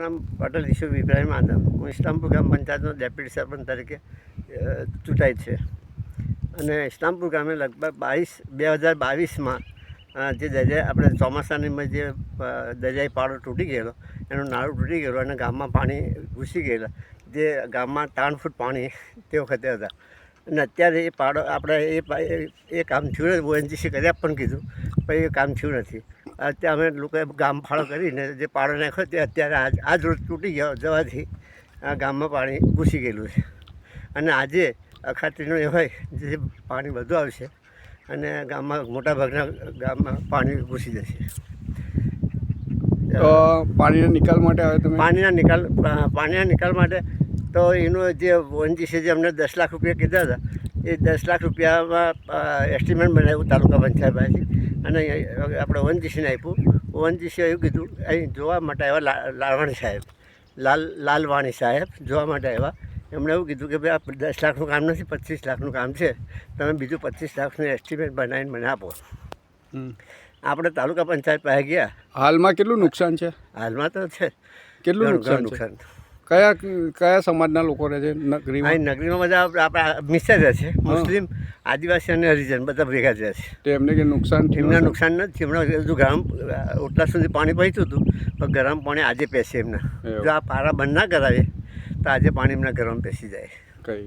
નામ પટેલ ઈસુ ઇબ્રાહિમ આદમ. હું ઇસ્લામપુર ગ્રામ પંચાયતનો ડેપ્યુટી સરપંચ તરીકે ચૂંટાઈ છે. અને ઇસ્લામપુર ગામે લગભગ 2022માં જે દરિયા આપણે ચોમાસાની જે દરિયાઈ પાડો તૂટી ગયેલો, એનું નાળું તૂટી ગયેલું અને ગામમાં પાણી ઘૂસી ગયેલા, જે ગામમાં 3 ફૂટ પાણી તે વખતે હતા. અને અત્યારે એ પાડો આપણે એ કામ થયું ONGC કર્યા પણ કીધું, પણ એ કામ થયું નથી. અત્યારે અમે લોકોએ ગામ ફાળો કરીને જે પાડો નાખ્યો તે અત્યારે આજ રોજ તૂટી જવાથી આ ગામમાં પાણી ઘૂસી ગયેલું છે. અને આજે અખાત્રીનો એ હોય જે પાણી બધું આવશે અને ગામમાં મોટાભાગના ગામમાં પાણી ઘૂસી જશે. તો પાણીના નિકાલ માટે હવે તમે પાણીના નિકાલ માટે તો એનો જે ONGC જે અમને 10 લાખ રૂપિયા કીધા હતા, એ 10 લાખ રૂપિયામાં એસ્ટિમેટ બનાવ્યું તાલુકા પંચાયત પાસેથી અને આપણે ONGCને આપ્યું. ONGC એવું કીધું, અહીં જોવા માટે આવ્યા લાલવાણી સાહેબ, લાલવાણી સાહેબ જોવા માટે આવ્યા. એમણે એવું કીધું કે ભાઈ આ 10 લાખનું કામ નથી, 25 લાખનું કામ છે, તમે બીજું 25 લાખનું એસ્ટિમેટ બનાવીને મને આપો. આપણે તાલુકા પંચાયત પાસે ગયા. હાલમાં કેટલું નુકસાન છે? હાલમાં તો છે કેટલું નુકસાન? કયા સમાજના લોકો રહે છે નગરીમાં? અહીં નગરીમાં બધા આપણા મિક્સર રહે છે, મુસ્લિમ, આદિવાસી અને હરિજન બધા ભેગા જ રહે છે. તો એમને કંઈ નુકસાન થયું? એમને નુકસાન નથી. એમણે બધું ગરમ ઓટલા સુધી પાણી પહોંચ્યું હતું, પણ ગરમ પાણી આજે પેસે એમને. જો આ પારા બંધ ના કરાવે તો આજે પાણી એમના ગરમ પેસી જાય. કઈ